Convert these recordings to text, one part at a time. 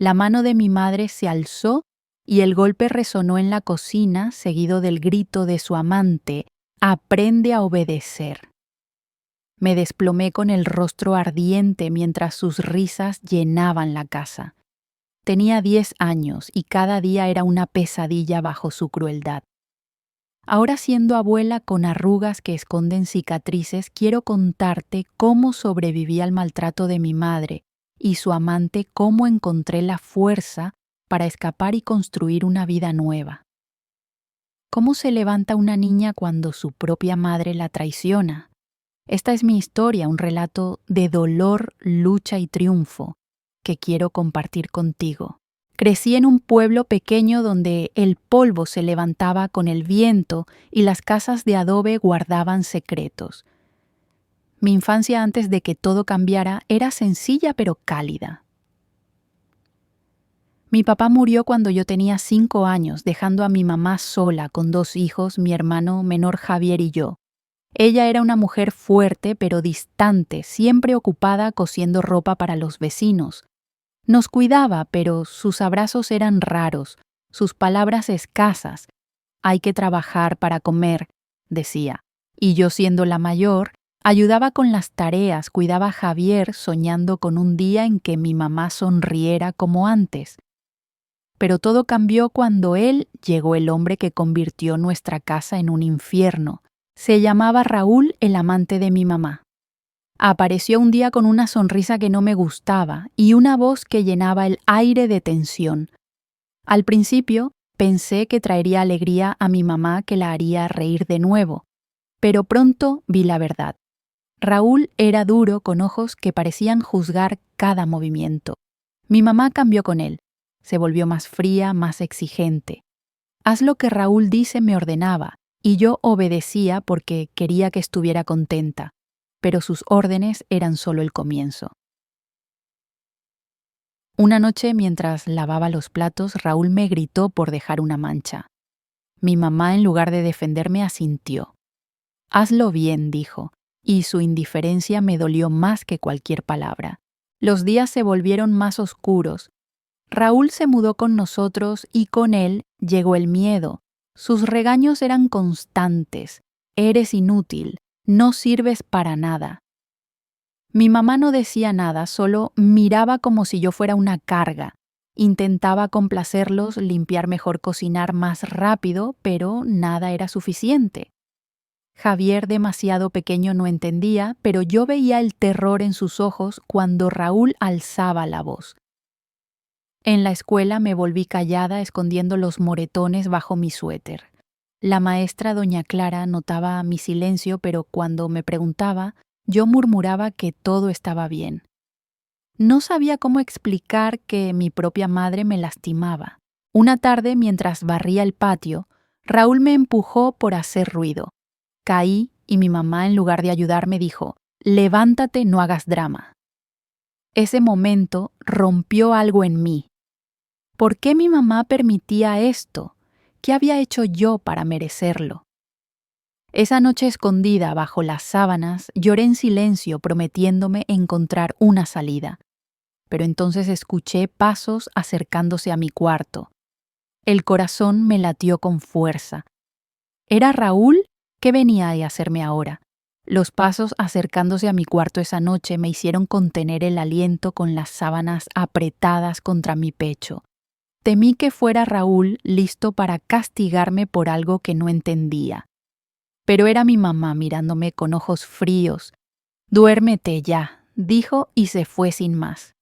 La mano de mi madre se alzó y el golpe resonó en la cocina, seguido del grito de su amante: «Aprende a obedecer». Me desplomé con el rostro ardiente mientras sus risas llenaban la casa. Tenía 10 años y cada día era una pesadilla bajo su crueldad. Ahora, siendo abuela con arrugas que esconden cicatrices, quiero contarte cómo sobreviví al maltrato de mi madre y su amante, cómo encontré la fuerza para escapar y construir una vida nueva. ¿Cómo se levanta una niña cuando su propia madre la traiciona? Esta es mi historia, un relato de dolor, lucha y triunfo que quiero compartir contigo. Crecí en un pueblo pequeño donde el polvo se levantaba con el viento y las casas de adobe guardaban secretos. Mi infancia, antes de que todo cambiara, era sencilla pero cálida. Mi papá murió cuando yo tenía 5 años, dejando a mi mamá sola con 2 hijos, mi hermano menor Javier y yo. Ella era una mujer fuerte pero distante, siempre ocupada cosiendo ropa para los vecinos. Nos cuidaba, pero sus abrazos eran raros, sus palabras escasas. «Hay que trabajar para comer», decía. Y yo, siendo la mayor, ayudaba con las tareas, cuidaba a Javier, soñando con un día en que mi mamá sonriera como antes. Pero todo cambió cuando llegó el hombre que convirtió nuestra casa en un infierno. Se llamaba Raúl, el amante de mi mamá. Apareció un día con una sonrisa que no me gustaba y una voz que llenaba el aire de tensión. Al principio pensé que traería alegría a mi mamá, que la haría reír de nuevo, pero pronto vi la verdad. Raúl era duro, con ojos que parecían juzgar cada movimiento. Mi mamá cambió con él. Se volvió más fría, más exigente. «Haz lo que Raúl dice», me ordenaba, y yo obedecía porque quería que estuviera contenta. Pero sus órdenes eran solo el comienzo. Una noche, mientras lavaba los platos, Raúl me gritó por dejar una mancha. Mi mamá, en lugar de defenderme, asintió. «Hazlo bien», dijo, y su indiferencia me dolió más que cualquier palabra. Los días se volvieron más oscuros. Raúl se mudó con nosotros y con él llegó el miedo. Sus regaños eran constantes. «Eres inútil. No sirves para nada». Mi mamá no decía nada, solo miraba como si yo fuera una carga. Intentaba complacerlos, limpiar mejor, cocinar más rápido, pero nada era suficiente. Javier, demasiado pequeño, no entendía, pero yo veía el terror en sus ojos cuando Raúl alzaba la voz. En la escuela me volví callada, escondiendo los moretones bajo mi suéter. La maestra, doña Clara, notaba mi silencio, pero cuando me preguntaba, yo murmuraba que todo estaba bien. No sabía cómo explicar que mi propia madre me lastimaba. Una tarde, mientras barría el patio, Raúl me empujó por hacer ruido. Caí y mi mamá, en lugar de ayudarme, dijo: «Levántate, no hagas drama». Ese momento rompió algo en mí. ¿Por qué mi mamá permitía esto? ¿Qué había hecho yo para merecerlo? Esa noche, escondida bajo las sábanas, lloré en silencio, prometiéndome encontrar una salida. Pero entonces escuché pasos acercándose a mi cuarto. El corazón me latió con fuerza. ¿Era Raúl? ¿Qué venía a hacerme ahora? Los pasos acercándose a mi cuarto esa noche me hicieron contener el aliento con las sábanas apretadas contra mi pecho. Temí que fuera Raúl, listo para castigarme por algo que no entendía. Pero era mi mamá mirándome con ojos fríos. «Duérmete ya», dijo, y se fue sin más.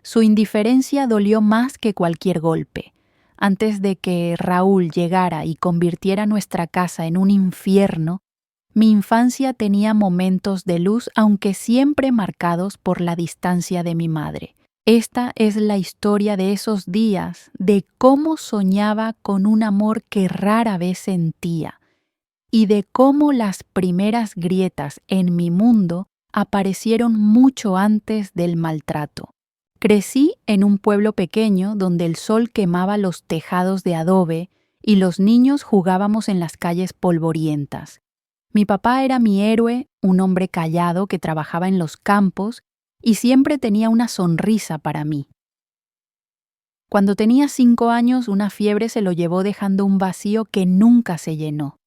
Su indiferencia dolió más que cualquier golpe. Antes de que Raúl llegara y convirtiera nuestra casa en un infierno, mi infancia tenía momentos de luz, aunque siempre marcados por la distancia de mi madre. Esta es la historia de esos días, de cómo soñaba con un amor que rara vez sentía, y de cómo las primeras grietas en mi mundo aparecieron mucho antes del maltrato. Crecí en un pueblo pequeño donde el sol quemaba los tejados de adobe y los niños jugábamos en las calles polvorientas. Mi papá era mi héroe, un hombre callado que trabajaba en los campos y siempre tenía una sonrisa para mí. Cuando tenía 5 años, una fiebre se lo llevó dejando un vacío que nunca se llenó.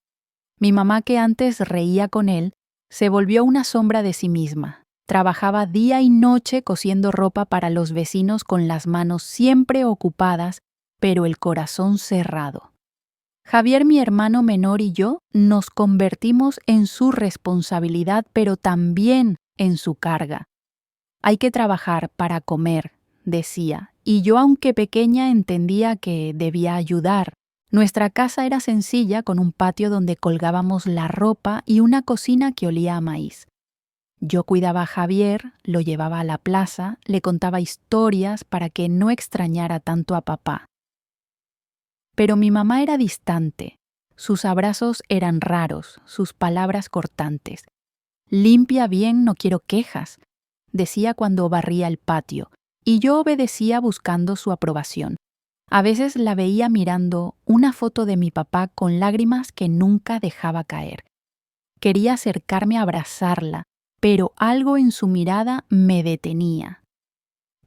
Mi mamá, que antes reía con él, se volvió una sombra de sí misma. Trabajaba día y noche cosiendo ropa para los vecinos con las manos siempre ocupadas, pero el corazón cerrado. Javier, mi hermano menor, y yo nos convertimos en su responsabilidad, pero también en su carga. Hay que trabajar para comer, decía, y yo, aunque pequeña, entendía que debía ayudar. Nuestra casa era sencilla, con un patio donde colgábamos la ropa y una cocina que olía a maíz. Yo cuidaba a Javier, lo llevaba a la plaza, le contaba historias para que no extrañara tanto a papá. Pero mi mamá era distante. Sus abrazos eran raros, sus palabras cortantes. Limpia bien, no quiero quejas, decía cuando barría el patio, y yo obedecía buscando su aprobación. A veces la veía mirando una foto de mi papá con lágrimas que nunca dejaba caer. Quería acercarme a abrazarla, pero algo en su mirada me detenía.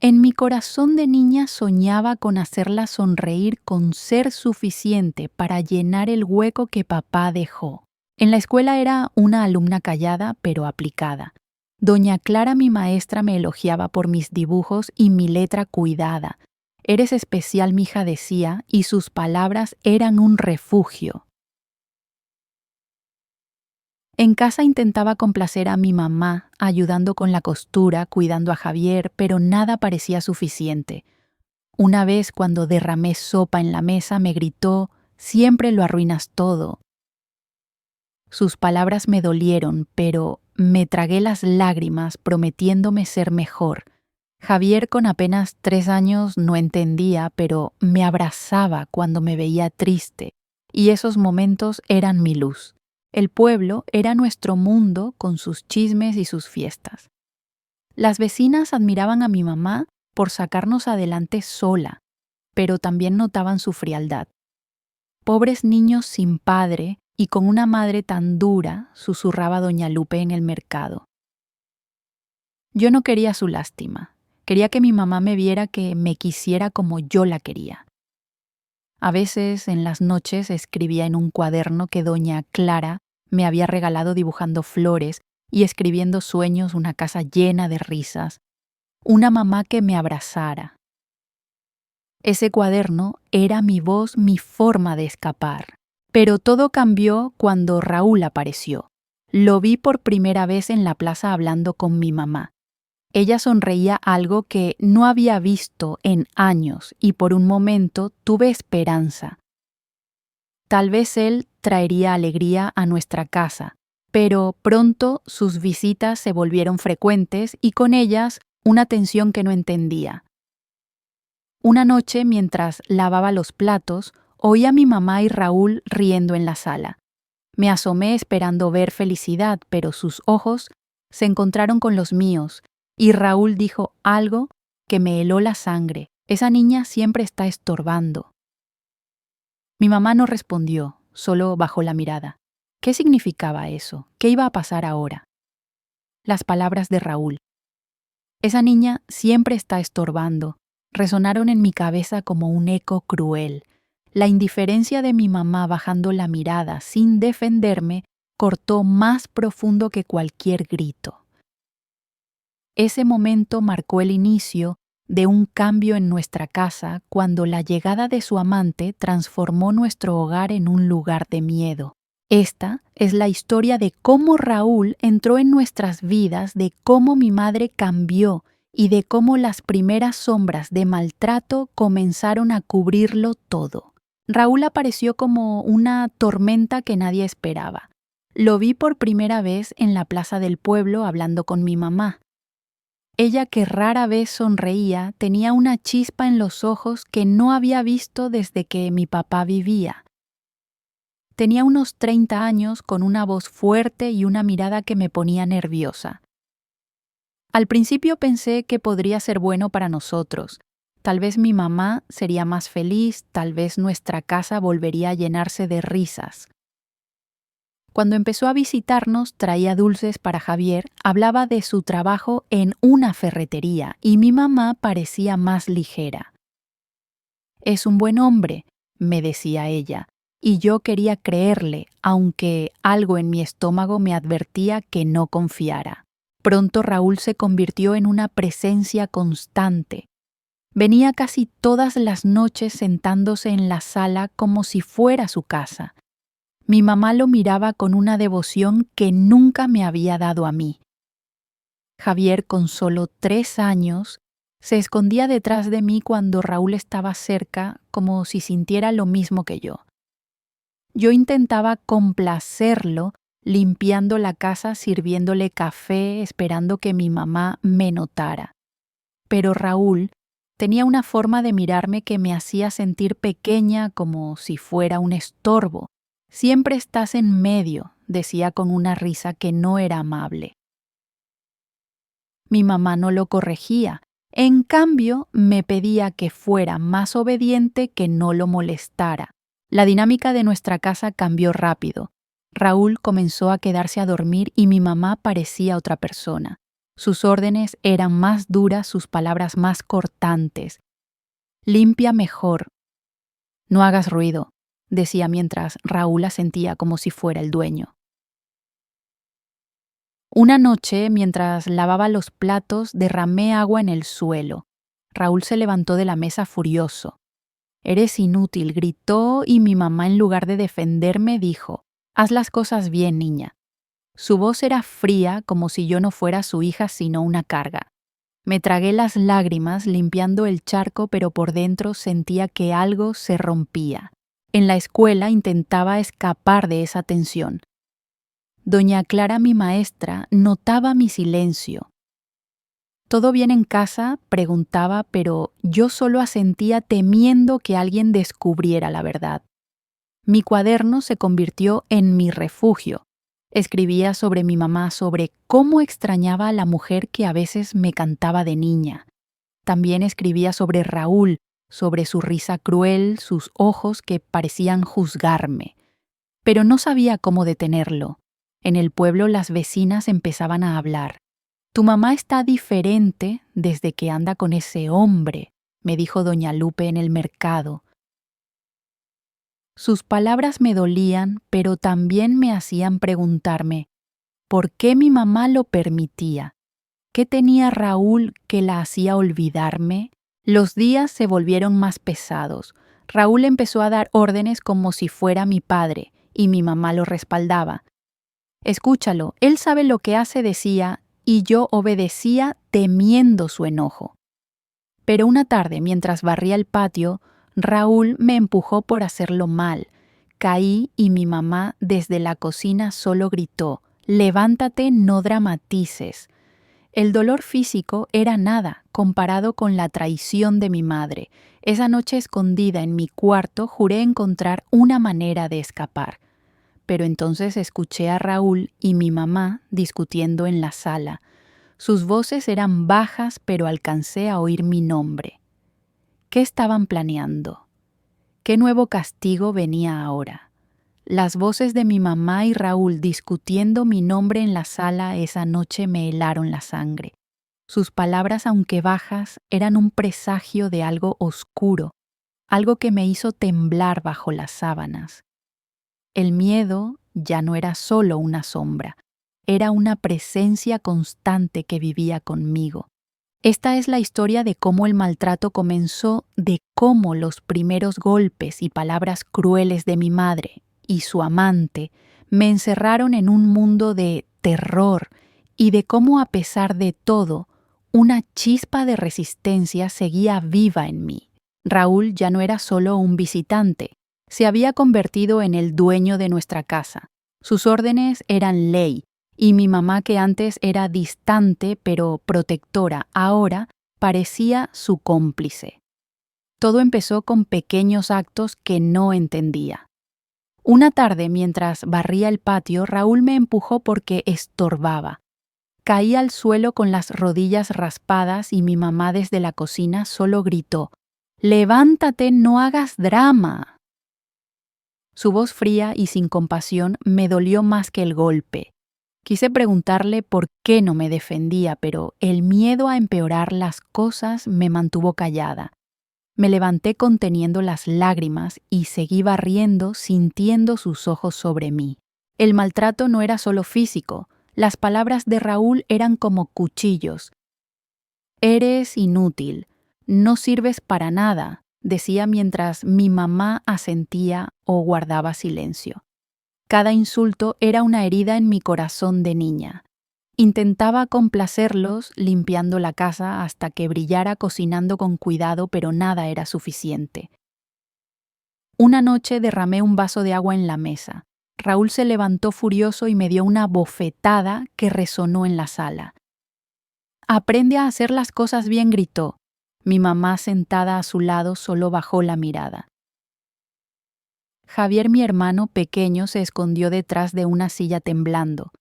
En mi corazón de niña soñaba con hacerla sonreír, con ser suficiente para llenar el hueco que papá dejó. En la escuela era una alumna callada pero aplicada. Doña Clara, mi maestra, me elogiaba por mis dibujos y mi letra cuidada. Eres especial, mija, decía, y sus palabras eran un refugio. En casa intentaba complacer a mi mamá, ayudando con la costura, cuidando a Javier, pero nada parecía suficiente. Una vez, cuando derramé sopa en la mesa, me gritó: «Siempre lo arruinas todo». Sus palabras me dolieron, pero me tragué las lágrimas prometiéndome ser mejor. Javier, con apenas 3 años, no entendía, pero me abrazaba cuando me veía triste, y esos momentos eran mi luz. El pueblo era nuestro mundo con sus chismes y sus fiestas. Las vecinas admiraban a mi mamá por sacarnos adelante sola, pero también notaban su frialdad. Pobres niños sin padre y con una madre tan dura, susurraba doña Lupe en el mercado. Yo no quería su lástima. Quería que mi mamá me viera, que me quisiera como yo la quería. A veces, en las noches, escribía en un cuaderno que doña Clara me había regalado, dibujando flores y escribiendo sueños, una casa llena de risas, una mamá que me abrazara. Ese cuaderno era mi voz, mi forma de escapar. Pero todo cambió cuando Raúl apareció. Lo vi por primera vez en la plaza hablando con mi mamá. Ella sonreía, algo que no había visto en años, y por un momento tuve esperanza. Tal vez él traería alegría a nuestra casa, pero pronto sus visitas se volvieron frecuentes y con ellas una tensión que no entendía. Una noche, mientras lavaba los platos, oí a mi mamá y Raúl riendo en la sala. Me asomé esperando ver felicidad, pero sus ojos se encontraron con los míos, y Raúl dijo algo que me heló la sangre. Esa niña siempre está estorbando. Mi mamá no respondió, solo bajó la mirada. ¿Qué significaba eso? ¿Qué iba a pasar ahora? Las palabras de Raúl. Esa niña siempre está estorbando. Resonaron en mi cabeza como un eco cruel. La indiferencia de mi mamá, bajando la mirada sin defenderme, cortó más profundo que cualquier grito. Ese momento marcó el inicio de un cambio en nuestra casa, cuando la llegada de su amante transformó nuestro hogar en un lugar de miedo. Esta es la historia de cómo Raúl entró en nuestras vidas, de cómo mi madre cambió y de cómo las primeras sombras de maltrato comenzaron a cubrirlo todo. Raúl apareció como una tormenta que nadie esperaba. Lo vi por primera vez en la plaza del pueblo hablando con mi mamá. Ella, que rara vez sonreía, tenía una chispa en los ojos que no había visto desde que mi papá vivía. Tenía unos 30 años, con una voz fuerte y una mirada que me ponía nerviosa. Al principio pensé que podría ser bueno para nosotros. Tal vez mi mamá sería más feliz, tal vez nuestra casa volvería a llenarse de risas. Cuando empezó a visitarnos, traía dulces para Javier, hablaba de su trabajo en una ferretería y mi mamá parecía más ligera. Es un buen hombre, me decía ella, y yo quería creerle, aunque algo en mi estómago me advertía que no confiara. Pronto Raúl se convirtió en una presencia constante. Venía casi todas las noches sentándose en la sala como si fuera su casa. Mi mamá lo miraba con una devoción que nunca me había dado a mí. Javier, con solo 3 años, se escondía detrás de mí cuando Raúl estaba cerca, como si sintiera lo mismo que yo. Yo intentaba complacerlo, limpiando la casa, sirviéndole café, esperando que mi mamá me notara. Pero Raúl tenía una forma de mirarme que me hacía sentir pequeña, como si fuera un estorbo. Siempre estás en medio, decía con una risa que no era amable. Mi mamá no lo corregía. En cambio, me pedía que fuera más obediente, que no lo molestara. La dinámica de nuestra casa cambió rápido. Raúl comenzó a quedarse a dormir y mi mamá parecía otra persona. Sus órdenes eran más duras, sus palabras más cortantes. Limpia mejor. No hagas ruido, decía mientras Raúl asentía como si fuera el dueño. Una noche, mientras lavaba los platos, derramé agua en el suelo. Raúl se levantó de la mesa furioso. «Eres inútil», gritó, y mi mamá, en lugar de defenderme, dijo: «Haz las cosas bien, niña». Su voz era fría, como si yo no fuera su hija sino una carga. Me tragué las lágrimas limpiando el charco, pero por dentro sentía que algo se rompía. En la escuela intentaba escapar de esa tensión. Doña Clara, mi maestra, notaba mi silencio. «¿Todo bien en casa?», preguntaba, pero yo solo asentía temiendo que alguien descubriera la verdad. Mi cuaderno se convirtió en mi refugio. Escribía sobre mi mamá, sobre cómo extrañaba a la mujer que a veces me cantaba de niña. También escribía sobre Raúl, sobre su risa cruel, sus ojos que parecían juzgarme. Pero no sabía cómo detenerlo. En el pueblo las vecinas empezaban a hablar. «Tu mamá está diferente desde que anda con ese hombre», me dijo doña Lupe en el mercado. Sus palabras me dolían, pero también me hacían preguntarme, ¿por qué mi mamá lo permitía? ¿Qué tenía Raúl que la hacía olvidarme? Los días se volvieron más pesados. Raúl empezó a dar órdenes como si fuera mi padre, y mi mamá lo respaldaba. «Escúchalo, él sabe lo que hace», decía, y yo obedecía temiendo su enojo. Pero una tarde, mientras barría el patio, Raúl me empujó por hacerlo mal. Caí y mi mamá desde la cocina solo gritó: «Levántate, no dramatices». El dolor físico era nada comparado con la traición de mi madre. Esa noche, escondida en mi cuarto, juré encontrar una manera de escapar. Pero entonces escuché a Raúl y mi mamá discutiendo en la sala. Sus voces eran bajas, pero alcancé a oír mi nombre. ¿Qué estaban planeando? ¿Qué nuevo castigo venía ahora? Las voces de mi mamá y Raúl discutiendo mi nombre en la sala esa noche me helaron la sangre. Sus palabras, aunque bajas, eran un presagio de algo oscuro, algo que me hizo temblar bajo las sábanas. El miedo ya no era solo una sombra, era una presencia constante que vivía conmigo. Esta es la historia de cómo el maltrato comenzó, de cómo los primeros golpes y palabras crueles de mi madre y su amante me encerraron en un mundo de terror, y de cómo, a pesar de todo, una chispa de resistencia seguía viva en mí. Raúl ya no era solo un visitante, se había convertido en el dueño de nuestra casa. Sus órdenes eran ley, y mi mamá, que antes era distante pero protectora, ahora parecía su cómplice. Todo empezó con pequeños actos que no entendía. Una tarde, mientras barría el patio, Raúl me empujó porque estorbaba. Caí al suelo con las rodillas raspadas y mi mamá desde la cocina solo gritó: «Levántate, no hagas drama». Su voz fría y sin compasión me dolió más que el golpe. Quise preguntarle por qué no me defendía, pero el miedo a empeorar las cosas me mantuvo callada. Me levanté conteniendo las lágrimas y seguí barriendo, sintiendo sus ojos sobre mí. El maltrato no era solo físico, las palabras de Raúl eran como cuchillos. Eres inútil, no sirves para nada, decía mientras mi mamá asentía o guardaba silencio. Cada insulto era una herida en mi corazón de niña. Intentaba complacerlos limpiando la casa hasta que brillara cocinando con cuidado, pero nada era suficiente. Una noche derramé un vaso de agua en la mesa. Raúl se levantó furioso y me dio una bofetada que resonó en la sala. «Aprende a hacer las cosas bien», gritó. Mi mamá, sentada a su lado, solo bajó la mirada. Javier, mi hermano pequeño, se escondió detrás de una silla temblando.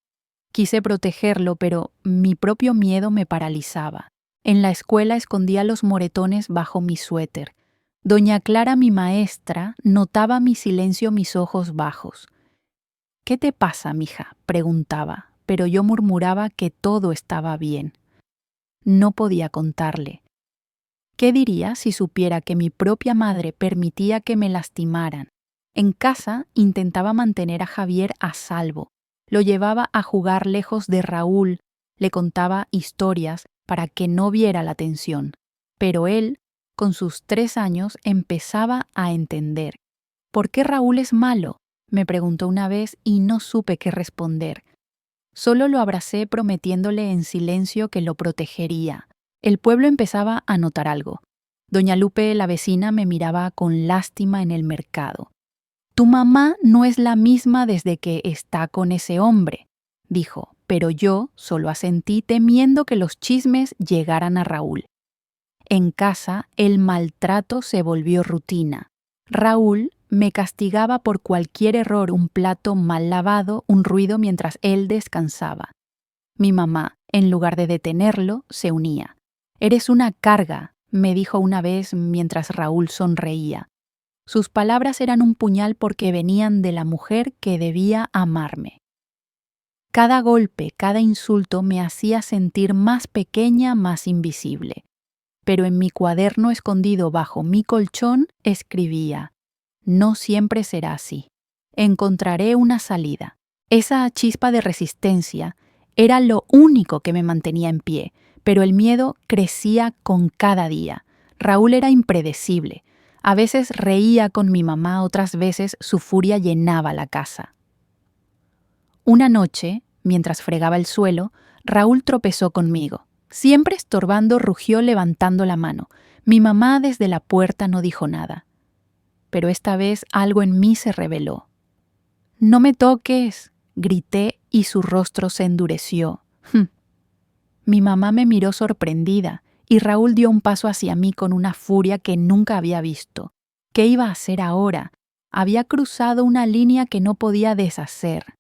Quise protegerlo, pero mi propio miedo me paralizaba. En la escuela escondía los moretones bajo mi suéter. Doña Clara, mi maestra, notaba mi silencio, mis ojos bajos. «¿Qué te pasa, mija?», preguntaba, pero yo murmuraba que todo estaba bien. No podía contarle. ¿Qué diría si supiera que mi propia madre permitía que me lastimaran? En casa intentaba mantener a Javier a salvo. Lo llevaba a jugar lejos de Raúl, le contaba historias para que no viera la tensión. Pero él, con sus 3 años, empezaba a entender. «¿Por qué Raúl es malo?», me preguntó una vez y no supe qué responder. Solo lo abracé prometiéndole en silencio que lo protegería. El pueblo empezaba a notar algo. Doña Lupe, la vecina, me miraba con lástima en el mercado. «Tu mamá no es la misma desde que está con ese hombre», dijo, pero yo solo asentí temiendo que los chismes llegaran a Raúl. En casa, el maltrato se volvió rutina. Raúl me castigaba por cualquier error, un plato mal lavado, un ruido mientras él descansaba. Mi mamá, en lugar de detenerlo, se unía. «Eres una carga», me dijo una vez mientras Raúl sonreía. Sus palabras eran un puñal porque venían de la mujer que debía amarme. Cada golpe, cada insulto me hacía sentir más pequeña, más invisible. Pero en mi cuaderno escondido bajo mi colchón escribía: «No siempre será así. Encontraré una salida». Esa chispa de resistencia era lo único que me mantenía en pie, pero el miedo crecía con cada día. Raúl era impredecible. A veces reía con mi mamá, otras veces su furia llenaba la casa. Una noche, mientras fregaba el suelo, Raúl tropezó conmigo. Siempre estorbando, rugió levantando la mano. Mi mamá desde la puerta no dijo nada. Pero esta vez algo en mí se reveló. «No me toques», grité y su rostro se endureció. Mi mamá me miró sorprendida y Raúl dio un paso hacia mí con una furia que nunca había visto. ¿Qué iba a hacer ahora? Había cruzado una línea que no podía deshacer.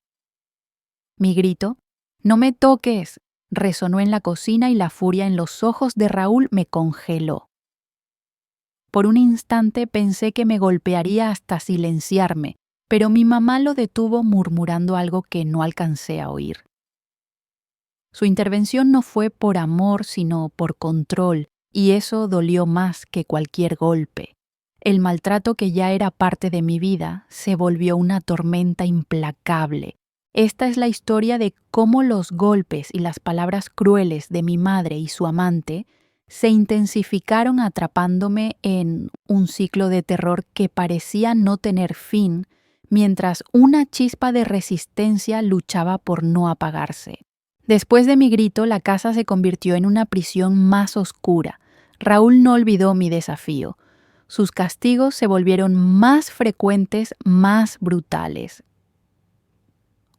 Mi grito, «No me toques», resonó en la cocina y la furia en los ojos de Raúl me congeló. Por un instante pensé que me golpearía hasta silenciarme, pero mi mamá lo detuvo murmurando algo que no alcancé a oír. Su intervención no fue por amor, sino por control, y eso dolió más que cualquier golpe. El maltrato que ya era parte de mi vida se volvió una tormenta implacable. Esta es la historia de cómo los golpes y las palabras crueles de mi madre y su amante se intensificaron atrapándome en un ciclo de terror que parecía no tener fin, mientras una chispa de resistencia luchaba por no apagarse. Después de mi grito, la casa se convirtió en una prisión más oscura. Raúl no olvidó mi desafío. Sus castigos se volvieron más frecuentes, más brutales.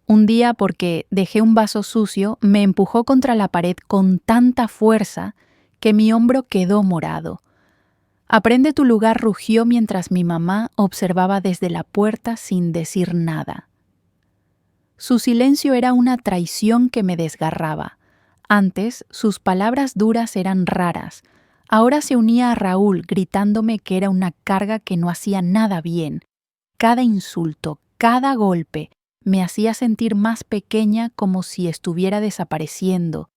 Un día, porque dejé un vaso sucio, me empujó contra la pared con tanta fuerza que mi hombro quedó morado. «Aprende tu lugar», rugió mientras mi mamá observaba desde la puerta sin decir nada. Su silencio era una traición que me desgarraba. Antes, sus palabras duras eran raras. Ahora se unía a Raúl gritándome que era una carga que no hacía nada bien. Cada insulto, cada golpe, me hacía sentir más pequeña, como si estuviera desapareciendo.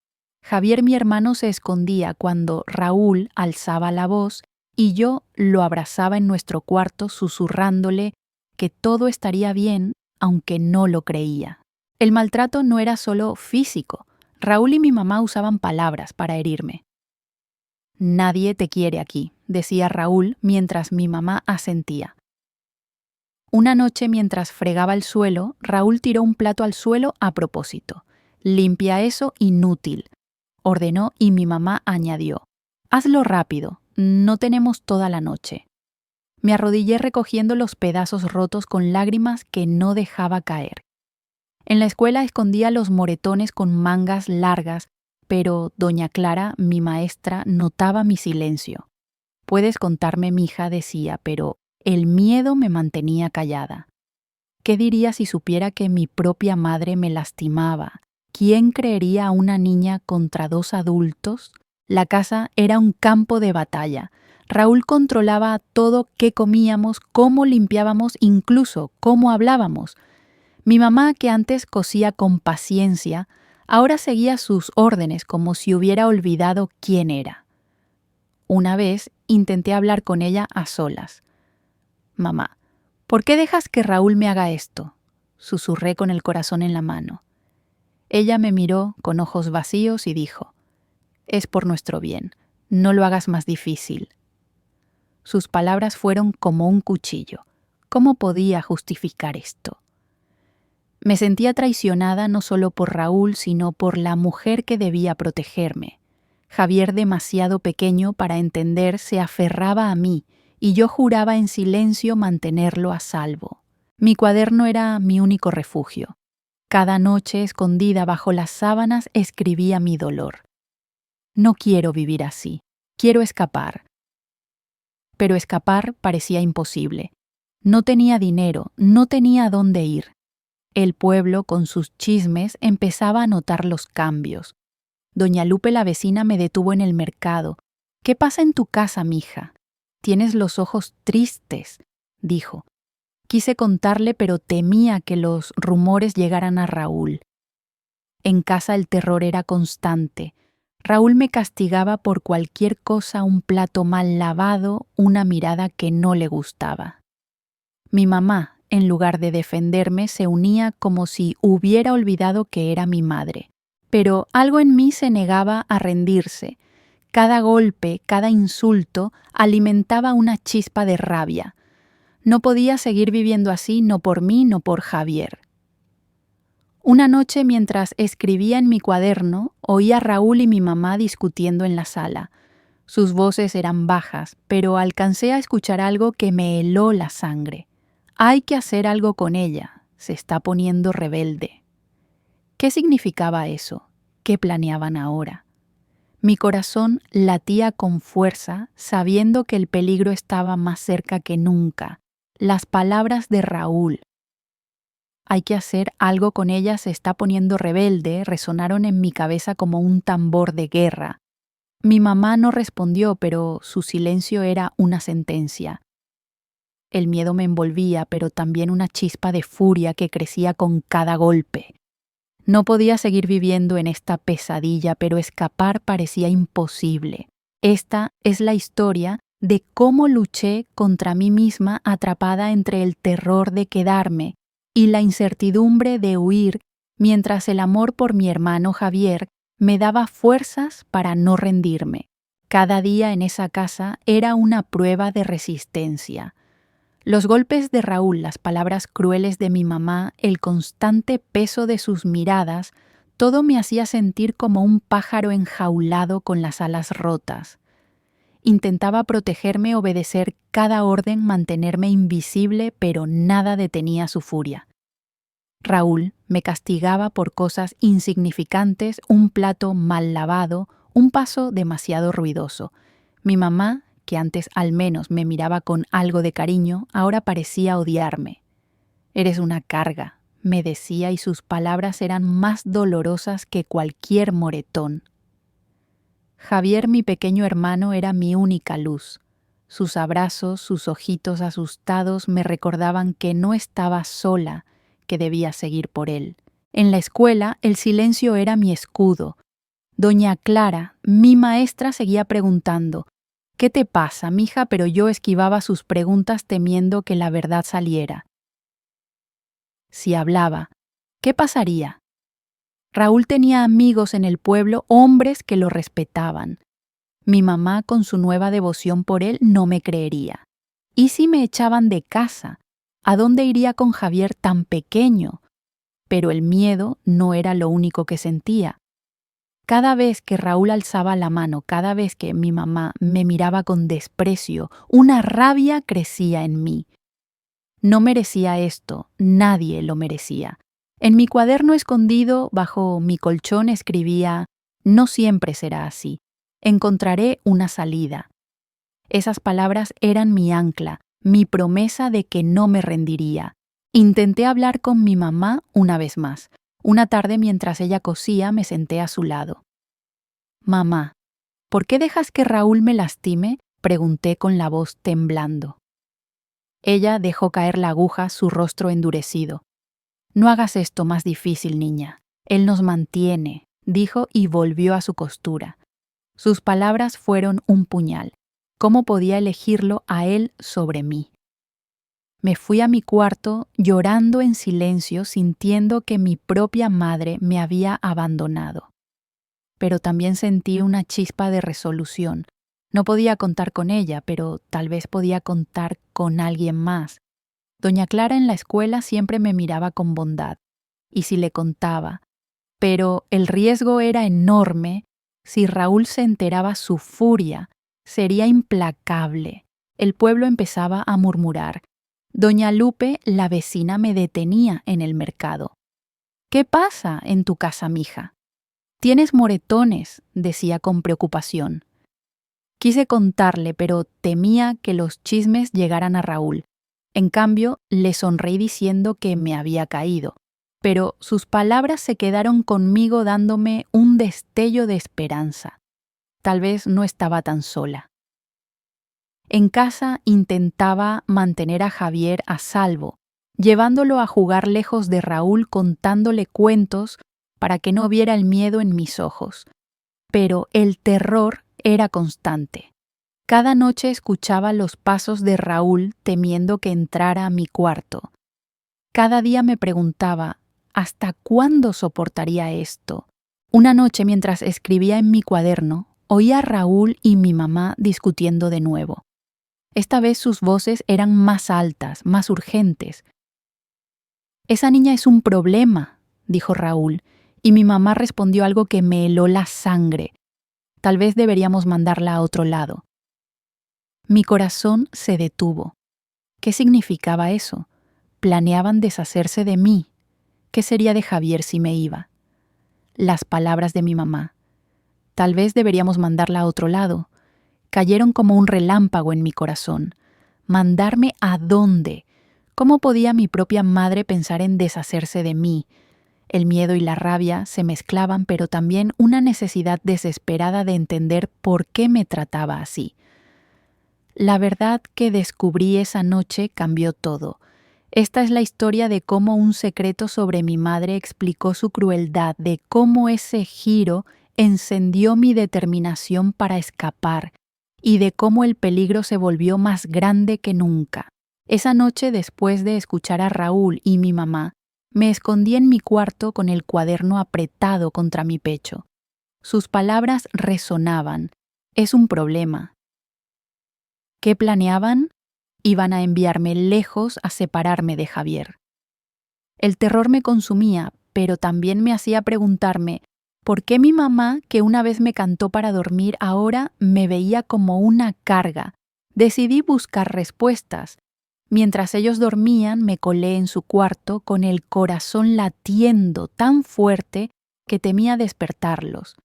Javier, mi hermano, se escondía cuando Raúl alzaba la voz y yo lo abrazaba en nuestro cuarto susurrándole que todo estaría bien, aunque no lo creía. El maltrato no era solo físico. Raúl y mi mamá usaban palabras para herirme. «Nadie te quiere aquí», decía Raúl mientras mi mamá asentía. Una noche, mientras fregaba el suelo, Raúl tiró un plato al suelo a propósito. «Limpia eso, inútil», ordenó, y mi mamá añadió: «Hazlo rápido, no tenemos toda la noche». Me arrodillé recogiendo los pedazos rotos con lágrimas que no dejaba caer. En la escuela escondía los moretones con mangas largas, pero doña Clara, mi maestra, notaba mi silencio. «Puedes contarme, mija», decía, pero el miedo me mantenía callada. ¿Qué diría si supiera que mi propia madre me lastimaba? ¿Quién creería a una niña contra dos adultos? La casa era un campo de batalla. Raúl controlaba todo: qué comíamos, cómo limpiábamos, incluso cómo hablábamos. Mi mamá, que antes cosía con paciencia, ahora seguía sus órdenes como si hubiera olvidado quién era. Una vez intenté hablar con ella a solas. «Mamá, ¿por qué dejas que Raúl me haga esto?», susurré con el corazón en la mano. Ella me miró con ojos vacíos y dijo: «Es por nuestro bien, no lo hagas más difícil». Sus palabras fueron como un cuchillo. ¿Cómo podía justificar esto? Me sentía traicionada no solo por Raúl, sino por la mujer que debía protegerme. Javier, demasiado pequeño para entender, se aferraba a mí, y yo juraba en silencio mantenerlo a salvo. Mi cuaderno era mi único refugio. Cada noche, escondida bajo las sábanas, escribía mi dolor. No quiero vivir así. Quiero escapar. Pero escapar parecía imposible. No tenía dinero, no tenía a dónde ir. El pueblo, con sus chismes, empezaba a notar los cambios. Doña Lupe, la vecina, me detuvo en el mercado. «¿Qué pasa en tu casa, mija? Tienes los ojos tristes», dijo. Quise contarle, pero temía que los rumores llegaran a Raúl. En casa el terror era constante. Raúl me castigaba por cualquier cosa: un plato mal lavado, una mirada que no le gustaba. Mi mamá, en lugar de defenderme, se unía como si hubiera olvidado que era mi madre. Pero algo en mí se negaba a rendirse. Cada golpe, cada insulto, alimentaba una chispa de rabia. No podía seguir viviendo así, no por mí, no por Javier. Una noche, mientras escribía en mi cuaderno, oí a Raúl y mi mamá discutiendo en la sala. Sus voces eran bajas, pero alcancé a escuchar algo que me heló la sangre. «Hay que hacer algo con ella. Se está poniendo rebelde». ¿Qué significaba eso? ¿Qué planeaban ahora? Mi corazón latía con fuerza, sabiendo que el peligro estaba más cerca que nunca. Las palabras de Raúl: «Hay que hacer algo con ella, se está poniendo rebelde», resonaron en mi cabeza como un tambor de guerra. Mi mamá no respondió, pero su silencio era una sentencia. El miedo me envolvía, pero también una chispa de furia que crecía con cada golpe. No podía seguir viviendo en esta pesadilla, pero escapar parecía imposible. Esta es la historia de cómo luché contra mí misma, atrapada entre el terror de quedarme y la incertidumbre de huir, mientras el amor por mi hermano Javier me daba fuerzas para no rendirme. Cada día en esa casa era una prueba de resistencia. Los golpes de Raúl, las palabras crueles de mi mamá, el constante peso de sus miradas, todo me hacía sentir como un pájaro enjaulado con las alas rotas. Intentaba protegerme, obedecer cada orden, mantenerme invisible, pero nada detenía su furia. Raúl me castigaba por cosas insignificantes: un plato mal lavado, un paso demasiado ruidoso. Mi mamá, que antes al menos me miraba con algo de cariño, ahora parecía odiarme. «Eres una carga», me decía, y sus palabras eran más dolorosas que cualquier moretón. Javier, mi pequeño hermano, era mi única luz. Sus abrazos, sus ojitos asustados me recordaban que no estaba sola, que debía seguir por él. En la escuela, el silencio era mi escudo. Doña Clara, mi maestra, seguía preguntando: ¿Qué te pasa, mija? Pero yo esquivaba sus preguntas temiendo que la verdad saliera. Si hablaba, ¿qué pasaría? Raúl tenía amigos en el pueblo, hombres que lo respetaban. Mi mamá, con su nueva devoción por él, no me creería. ¿Y si me echaban de casa? ¿A dónde iría con Javier tan pequeño? Pero el miedo no era lo único que sentía. Cada vez que Raúl alzaba la mano, cada vez que mi mamá me miraba con desprecio, una rabia crecía en mí. No merecía esto, nadie lo merecía. En mi cuaderno escondido bajo mi colchón escribía: no siempre será así. Encontraré una salida. Esas palabras eran mi ancla, mi promesa de que no me rendiría. Intenté hablar con mi mamá una vez más. Una tarde, mientras ella cosía, me senté a su lado. Mamá, ¿por qué dejas que Raúl me lastime?, pregunté con la voz temblando. Ella dejó caer la aguja, su rostro endurecido. No hagas esto más difícil, niña. Él nos mantiene, dijo y volvió a su costura. Sus palabras fueron un puñal. ¿Cómo podía elegirlo a él sobre mí? Me fui a mi cuarto llorando en silencio, sintiendo que mi propia madre me había abandonado. Pero también sentí una chispa de resolución. No podía contar con ella, pero tal vez podía contar con alguien más. Doña Clara en la escuela siempre me miraba con bondad. Y si le contaba. Pero el riesgo era enorme. Si Raúl se enteraba, su furia sería implacable. El pueblo empezaba a murmurar. Doña Lupe, la vecina, me detenía en el mercado. ¿Qué pasa en tu casa, mija? Tienes moretones, decía con preocupación. Quise contarle, pero temía que los chismes llegaran a Raúl. En cambio, le sonreí diciendo que me había caído. Pero sus palabras se quedaron conmigo dándome un destello de esperanza. Tal vez no estaba tan sola. En casa intentaba mantener a Javier a salvo, llevándolo a jugar lejos de Raúl, contándole cuentos para que no viera el miedo en mis ojos. Pero el terror era constante. Cada noche escuchaba los pasos de Raúl temiendo que entrara a mi cuarto. Cada día me preguntaba, ¿hasta cuándo soportaría esto? Una noche, mientras escribía en mi cuaderno, oí a Raúl y mi mamá discutiendo de nuevo. Esta vez sus voces eran más altas, más urgentes. «Esa niña es un problema», dijo Raúl, y mi mamá respondió algo que me heló la sangre. «Tal vez deberíamos mandarla a otro lado». Mi corazón se detuvo. ¿Qué significaba eso? Planeaban deshacerse de mí. ¿Qué sería de Javier si me iba? Las palabras de mi mamá. Tal vez deberíamos mandarla a otro lado. Cayeron como un relámpago en mi corazón. ¿Mandarme a dónde? ¿Cómo podía mi propia madre pensar en deshacerse de mí? El miedo y la rabia se mezclaban, pero también una necesidad desesperada de entender por qué me trataba así. La verdad que descubrí esa noche cambió todo. Esta es la historia de cómo un secreto sobre mi madre explicó su crueldad, de cómo ese giro encendió mi determinación para escapar y de cómo el peligro se volvió más grande que nunca. Esa noche, después de escuchar a Raúl y mi mamá, me escondí en mi cuarto con el cuaderno apretado contra mi pecho. Sus palabras resonaban. Es un problema. ¿Qué planeaban? Iban a enviarme lejos a separarme de Javier. El terror me consumía, pero también me hacía preguntarme por qué mi mamá, que una vez me cantó para dormir, ahora me veía como una carga. Decidí buscar respuestas. Mientras ellos dormían, me colé en su cuarto con el corazón latiendo tan fuerte que temía despertarlos.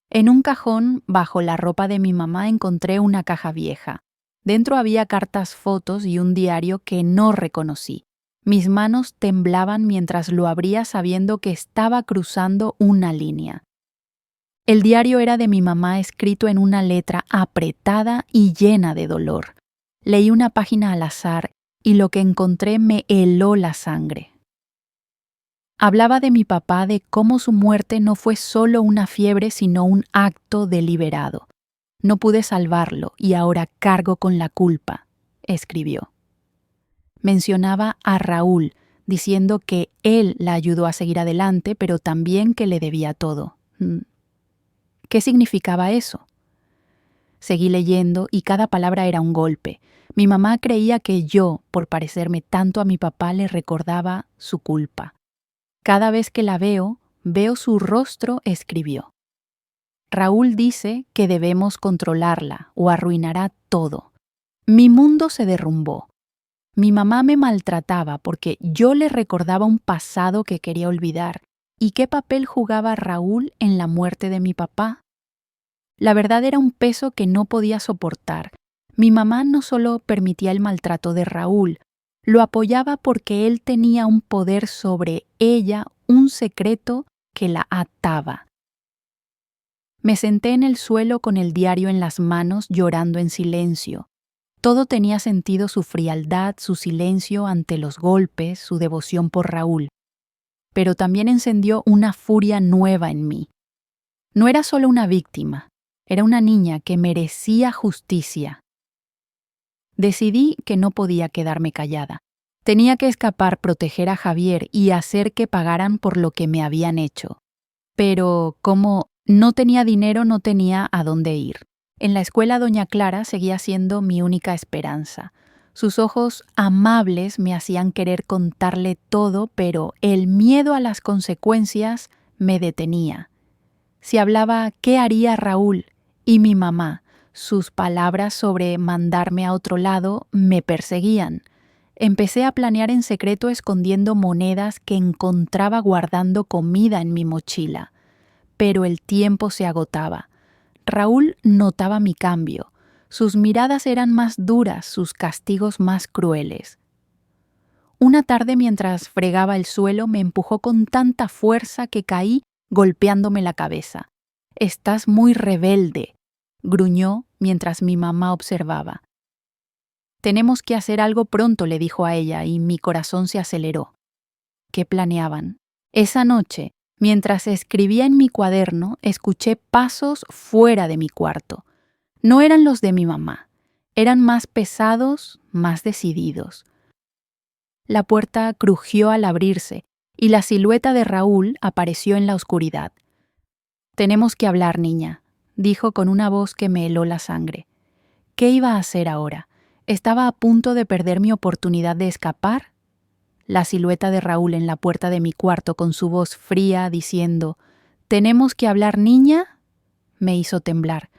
En un cajón, bajo la ropa de mi mamá, encontré una caja vieja. Dentro había cartas, fotos y un diario que no reconocí. Mis manos temblaban mientras lo abría sabiendo que estaba cruzando una línea. El diario era de mi mamá escrito en una letra apretada y llena de dolor. Leí una página al azar y lo que encontré me heló la sangre. Hablaba de mi papá, de cómo su muerte no fue solo una fiebre, sino un acto deliberado. No pude salvarlo y ahora cargo con la culpa, escribió. Mencionaba a Raúl, diciendo que él la ayudó a seguir adelante, pero también que le debía todo. ¿Qué significaba eso? Seguí leyendo y cada palabra era un golpe. Mi mamá creía que yo, por parecerme tanto a mi papá, le recordaba su culpa. Cada vez que la veo su rostro, escribió. Raúl dice que debemos controlarla o arruinará todo. Mi mundo se derrumbó. Mi mamá me maltrataba porque yo le recordaba un pasado que quería olvidar. ¿Y qué papel jugaba Raúl en la muerte de mi papá? La verdad era un peso que no podía soportar. Mi mamá no solo permitía el maltrato de Raúl, lo apoyaba porque él tenía un poder sobre ella, un secreto que la ataba. Me senté en el suelo con el diario en las manos, llorando en silencio. Todo tenía sentido: su frialdad, su silencio ante los golpes, su devoción por Raúl. Pero también encendió una furia nueva en mí. No era solo una víctima, era una niña que merecía justicia. Decidí que no podía quedarme callada. Tenía que escapar, proteger a Javier y hacer que pagaran por lo que me habían hecho. Pero como no tenía dinero, no tenía a dónde ir. En la escuela doña Clara seguía siendo mi única esperanza. Sus ojos amables me hacían querer contarle todo, pero el miedo a las consecuencias me detenía. Si hablaba, ¿qué haría Raúl? Y mi mamá, sus palabras sobre mandarme a otro lado me perseguían. Empecé a planear en secreto, escondiendo monedas que encontraba guardando comida en mi mochila. Pero el tiempo se agotaba. Raúl notaba mi cambio. Sus miradas eran más duras, sus castigos más crueles. Una tarde, mientras fregaba el suelo, me empujó con tanta fuerza que caí golpeándome la cabeza. «Estás muy rebelde», gruñó mientras mi mamá observaba. «Tenemos que hacer algo pronto», le dijo a ella, y mi corazón se aceleró. ¿Qué planeaban? Esa noche, mientras escribía en mi cuaderno, escuché pasos fuera de mi cuarto. No eran los de mi mamá. Eran más pesados, más decididos. La puerta crujió al abrirse y la silueta de Raúl apareció en la oscuridad. «Tenemos que hablar, niña», dijo con una voz que me heló la sangre. ¿Qué iba a hacer ahora? ¿Estaba a punto de perder mi oportunidad de escapar? La silueta de Raúl en la puerta de mi cuarto, con su voz fría, diciendo «¿Tenemos que hablar, niña?», me hizo temblar.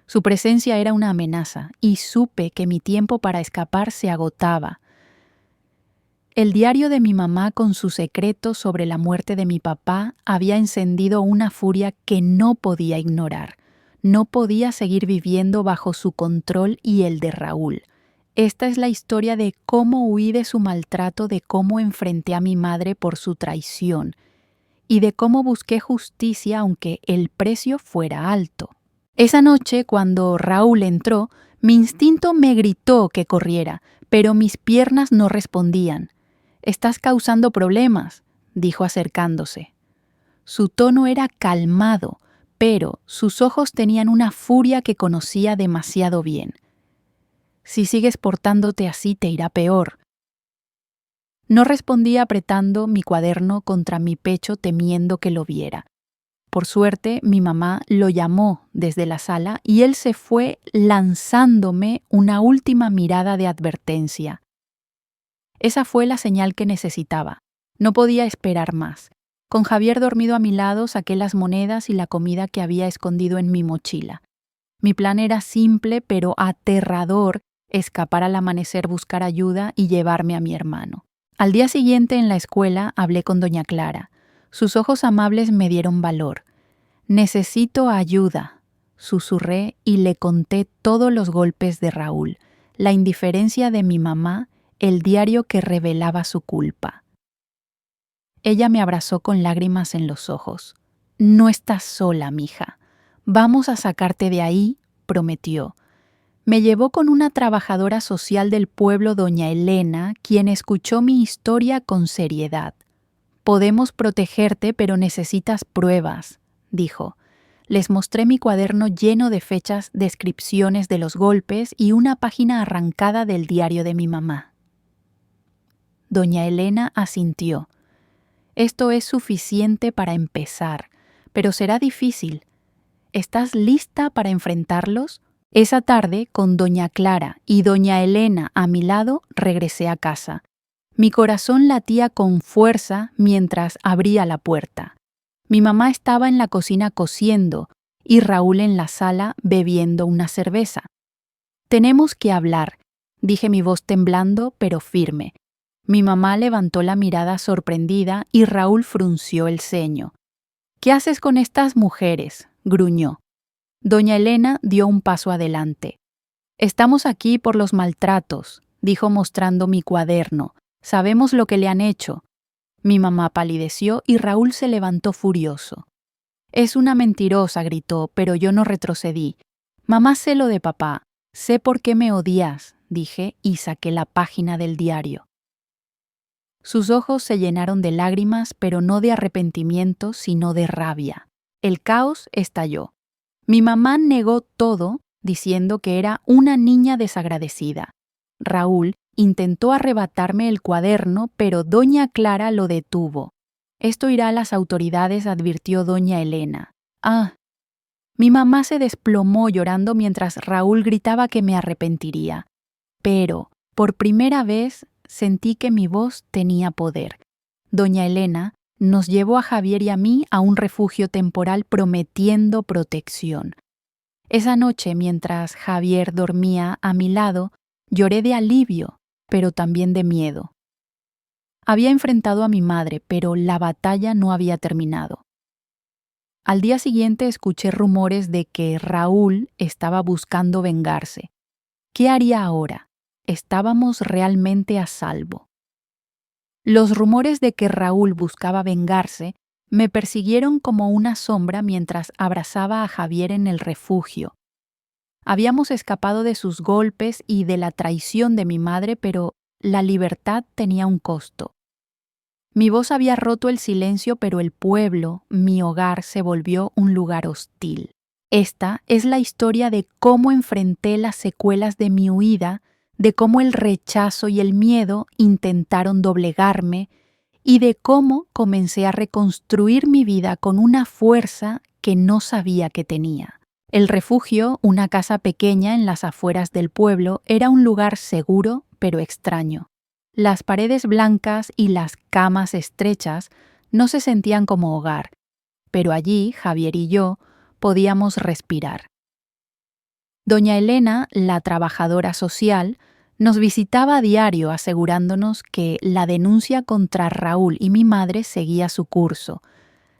Su presencia era una amenaza, y supe que mi tiempo para escapar se agotaba. El diario de mi mamá, con su secreto sobre la muerte de mi papá, había encendido una furia que no podía ignorar. No podía seguir viviendo bajo su control y el de Raúl. Esta es la historia de cómo huí de su maltrato, de cómo enfrenté a mi madre por su traición y de cómo busqué justicia aunque el precio fuera alto. Esa noche, cuando Raúl entró, mi instinto me gritó que corriera, pero mis piernas no respondían. «Estás causando problemas», dijo acercándose. Su tono era calmado, pero sus ojos tenían una furia que conocía demasiado bien. «Si sigues portándote así, te irá peor». No respondí, apretando mi cuaderno contra mi pecho, temiendo que lo viera. Por suerte, mi mamá lo llamó desde la sala y él se fue lanzándome una última mirada de advertencia. Esa fue la señal que necesitaba. No podía esperar más. Con Javier dormido a mi lado, saqué las monedas y la comida que había escondido en mi mochila. Mi plan era simple pero aterrador: escapar al amanecer, buscar ayuda y llevarme a mi hermano. Al día siguiente, en la escuela, hablé con doña Clara. Sus ojos amables me dieron valor. «Necesito ayuda», susurré y le conté todos los golpes de Raúl, la indiferencia de mi mamá, el diario que revelaba su culpa. Ella me abrazó con lágrimas en los ojos. «No estás sola, mija. Vamos a sacarte de ahí», prometió. Me llevó con una trabajadora social del pueblo, doña Elena, quien escuchó mi historia con seriedad. «Podemos protegerte, pero necesitas pruebas», dijo. Les mostré mi cuaderno lleno de fechas, descripciones de los golpes y una página arrancada del diario de mi mamá. Doña Elena asintió. Esto es suficiente para empezar, pero será difícil. ¿Estás lista para enfrentarlos? Esa tarde, con doña Clara y doña Elena a mi lado, regresé a casa. Mi corazón latía con fuerza mientras abría la puerta. Mi mamá estaba en la cocina cociendo y Raúl en la sala bebiendo una cerveza. Tenemos que hablar, dije, mi voz temblando pero firme. Mi mamá levantó la mirada sorprendida y Raúl frunció el ceño. ¿Qué haces con estas mujeres?, gruñó. Doña Elena dio un paso adelante. Estamos aquí por los maltratos, dijo mostrando mi cuaderno. Sabemos lo que le han hecho. Mi mamá palideció y Raúl se levantó furioso. Es una mentirosa, gritó, pero yo no retrocedí. Mamá, sé lo de papá. Sé por qué me odias, dije y saqué la página del diario. Sus ojos se llenaron de lágrimas, pero no de arrepentimiento, sino de rabia. El caos estalló. Mi mamá negó todo, diciendo que era una niña desagradecida. Raúl intentó arrebatarme el cuaderno, pero doña Clara lo detuvo. Esto irá a las autoridades, advirtió doña Elena. Ah. Mi mamá se desplomó llorando mientras Raúl gritaba que me arrepentiría. Pero, por primera vez, sentí que mi voz tenía poder. Doña Elena nos llevó a Javier y a mí a un refugio temporal prometiendo protección. Esa noche, mientras Javier dormía a mi lado, lloré de alivio, pero también de miedo. Había enfrentado a mi madre, pero la batalla no había terminado. Al día siguiente escuché rumores de que Raúl estaba buscando vengarse. ¿Qué haría ahora? ¿Estábamos realmente a salvo? Los rumores de que Raúl buscaba vengarse me persiguieron como una sombra mientras abrazaba a Javier en el refugio. Habíamos escapado de sus golpes y de la traición de mi madre, pero la libertad tenía un costo. Mi voz había roto el silencio, pero el pueblo, mi hogar, se volvió un lugar hostil. Esta es la historia de cómo enfrenté las secuelas de mi huida, de cómo el rechazo y el miedo intentaron doblegarme y de cómo comencé a reconstruir mi vida con una fuerza que no sabía que tenía. El refugio, una casa pequeña en las afueras del pueblo, era un lugar seguro pero extraño. Las paredes blancas y las camas estrechas no se sentían como hogar, pero allí Javier y yo podíamos respirar. Doña Elena, la trabajadora social, nos visitaba a diario asegurándonos que la denuncia contra Raúl y mi madre seguía su curso.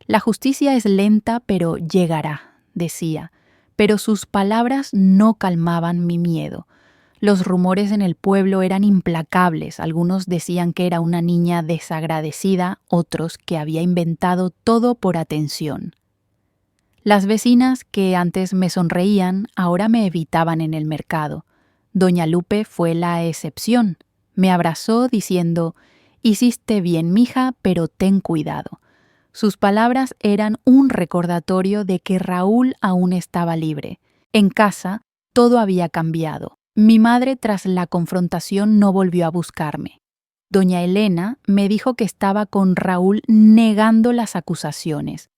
La justicia es lenta, pero llegará, decía, pero sus palabras no calmaban mi miedo. Los rumores en el pueblo eran implacables. Algunos decían que era una niña desagradecida, otros que había inventado todo por atención. Las vecinas que antes me sonreían, ahora me evitaban en el mercado. Doña Lupe fue la excepción. Me abrazó diciendo: «Hiciste bien, mija, pero ten cuidado». Sus palabras eran un recordatorio de que Raúl aún estaba libre. En casa, todo había cambiado. Mi madre, tras la confrontación, no volvió a buscarme. Doña Elena me dijo que estaba con Raúl negando las acusaciones.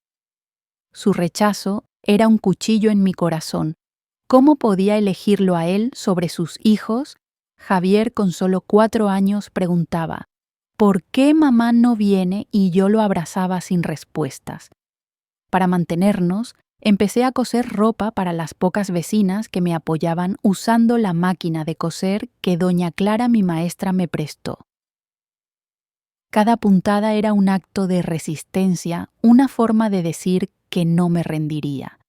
Su rechazo era un cuchillo en mi corazón. ¿Cómo podía elegirlo a él sobre sus hijos? Javier, con solo 4 años, preguntaba: ¿por qué mamá no viene? Y yo lo abrazaba sin respuestas. Para mantenernos, empecé a coser ropa para las pocas vecinas que me apoyaban usando la máquina de coser que doña Clara, mi maestra, me prestó. Cada puntada era un acto de resistencia, una forma de decir que no me rendiría.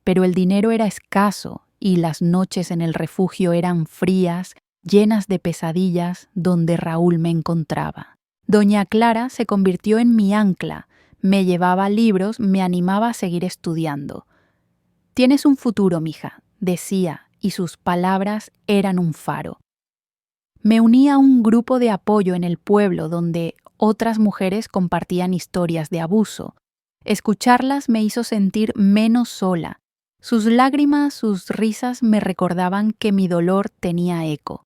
Pero el dinero era escaso y las noches en el refugio eran frías, llenas de pesadillas, donde Raúl me encontraba. Doña Clara se convirtió en mi ancla, me llevaba libros, me animaba a seguir estudiando. «Tienes un futuro, mija», decía, y sus palabras eran un faro. Me uní a un grupo de apoyo en el pueblo donde otras mujeres compartían historias de abuso. Escucharlas me hizo sentir menos sola. Sus lágrimas, sus risas me recordaban que mi dolor tenía eco.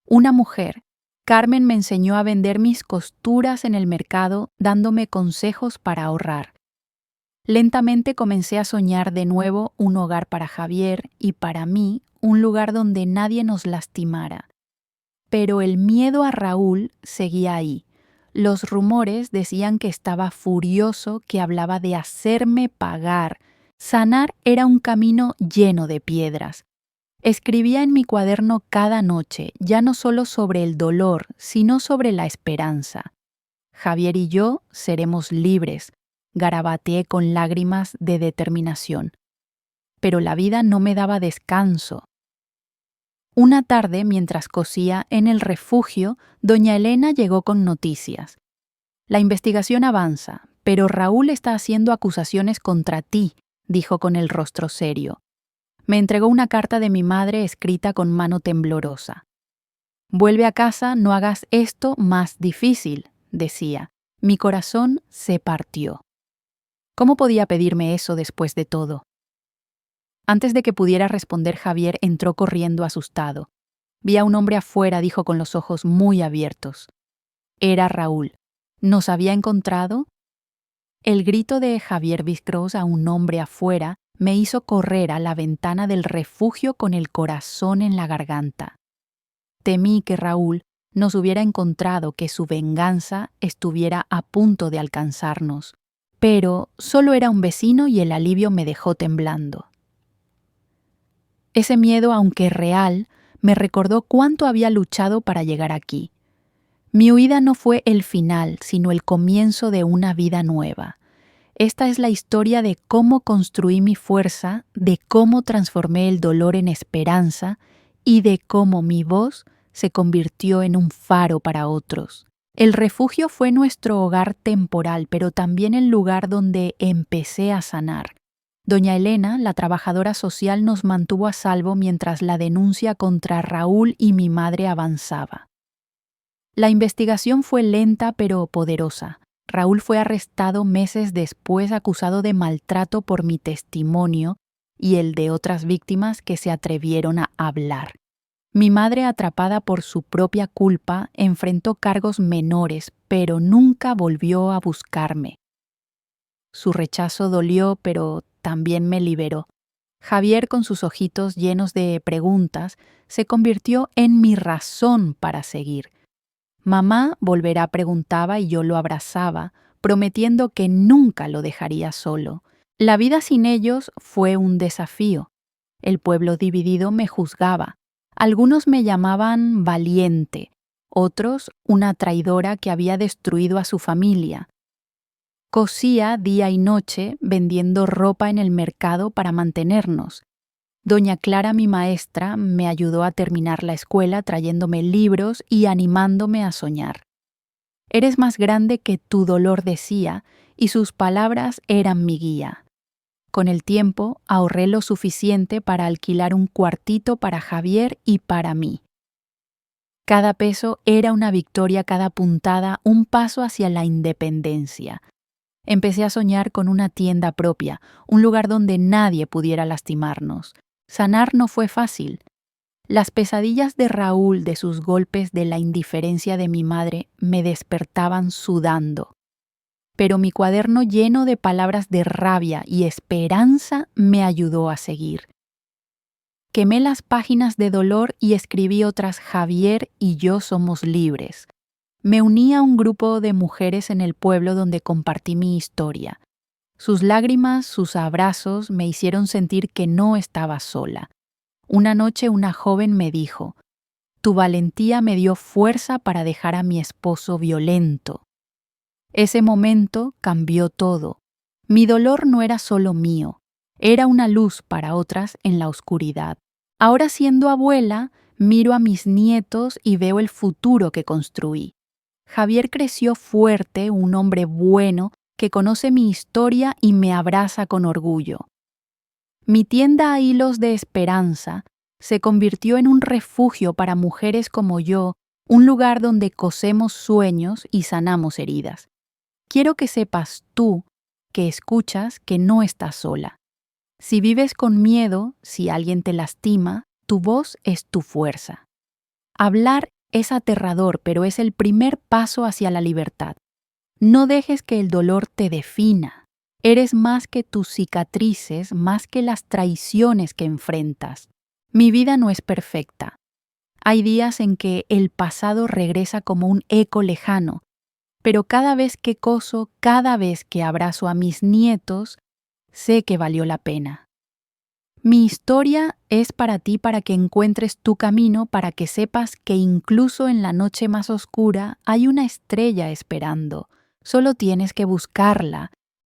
Una mujer, Carmen, me enseñó a vender mis costuras en el mercado, dándome consejos para ahorrar. Lentamente comencé a soñar de nuevo un hogar para Javier y para mí un lugar donde nadie nos lastimara. Pero el miedo a Raúl seguía ahí. Los rumores decían que estaba furioso, que hablaba de hacerme pagar. Sanar era un camino lleno de piedras. Escribía en mi cuaderno cada noche, ya no solo sobre el dolor, sino sobre la esperanza. Javier y yo seremos libres, garabateé con lágrimas de determinación. Pero la vida no me daba descanso. Una tarde, mientras cosía en el refugio, doña Elena llegó con noticias. La investigación avanza, pero Raúl está haciendo acusaciones contra ti, dijo con el rostro serio. Me entregó una carta de mi madre escrita con mano temblorosa. Vuelve a casa, no hagas esto más difícil, decía. Mi corazón se partió. ¿Cómo podía pedirme eso después de todo? Antes de que pudiera responder, Javier entró corriendo asustado. Vi a un hombre afuera, dijo con los ojos muy abiertos. Era Raúl. ¿Nos había encontrado? El grito de Javier Biscros a un hombre afuera me hizo correr a la ventana del refugio con el corazón en la garganta. Temí que Raúl nos hubiera encontrado, que su venganza estuviera a punto de alcanzarnos. Pero solo era un vecino y el alivio me dejó temblando. Ese miedo, aunque real, me recordó cuánto había luchado para llegar aquí. Mi huida no fue el final, sino el comienzo de una vida nueva. Esta es la historia de cómo construí mi fuerza, de cómo transformé el dolor en esperanza y de cómo mi voz se convirtió en un faro para otros. El refugio fue nuestro hogar temporal, pero también el lugar donde empecé a sanar. Doña Elena, la trabajadora social, nos mantuvo a salvo mientras la denuncia contra Raúl y mi madre avanzaba. La investigación fue lenta pero poderosa. Raúl fue arrestado meses después, acusado de maltrato por mi testimonio y el de otras víctimas que se atrevieron a hablar. Mi madre, atrapada por su propia culpa, enfrentó cargos menores, pero nunca volvió a buscarme. Su rechazo dolió, pero también me liberó. Javier, con sus ojitos llenos de preguntas, se convirtió en mi razón para seguir. Mamá volverá, preguntaba, y yo lo abrazaba, prometiendo que nunca lo dejaría solo. La vida sin ellos fue un desafío. El pueblo dividido me juzgaba. Algunos me llamaban valiente, otros una traidora que había destruido a su familia. Cosía día y noche vendiendo ropa en el mercado para mantenernos. Doña Clara, mi maestra, me ayudó a terminar la escuela trayéndome libros y animándome a soñar. Eres más grande que tu dolor, decía, y sus palabras eran mi guía. Con el tiempo ahorré lo suficiente para alquilar un cuartito para Javier y para mí. Cada peso era una victoria, cada puntada un paso hacia la independencia. Empecé a soñar con una tienda propia, un lugar donde nadie pudiera lastimarnos. Sanar no fue fácil. Las pesadillas de Raúl, de sus golpes, de la indiferencia de mi madre, me despertaban sudando. Pero mi cuaderno lleno de palabras de rabia y esperanza me ayudó a seguir. Quemé las páginas de dolor y escribí otras. Javier y yo somos libres. Me uní a un grupo de mujeres en el pueblo donde compartí mi historia. Sus lágrimas, sus abrazos me hicieron sentir que no estaba sola. Una noche una joven me dijo: «Tu valentía me dio fuerza para dejar a mi esposo violento». Ese momento cambió todo. Mi dolor no era solo mío, era una luz para otras en la oscuridad. Ahora, siendo abuela, miro a mis nietos y veo el futuro que construí. Javier creció fuerte, un hombre bueno que conoce mi historia y me abraza con orgullo. Mi tienda a hilos de esperanza se convirtió en un refugio para mujeres como yo, un lugar donde cosemos sueños y sanamos heridas. Quiero que sepas tú que escuchas que no estás sola. Si vives con miedo, si alguien te lastima, tu voz es tu fuerza. Hablar es aterrador, pero es el primer paso hacia la libertad. No dejes que el dolor te defina. Eres más que tus cicatrices, más que las traiciones que enfrentas. Mi vida no es perfecta. Hay días en que el pasado regresa como un eco lejano, pero cada vez que coso, cada vez que abrazo a mis nietos, sé que valió la pena. Mi historia es para ti, para que encuentres tu camino, para que sepas que incluso en la noche más oscura hay una estrella esperando. Solo tienes que buscarla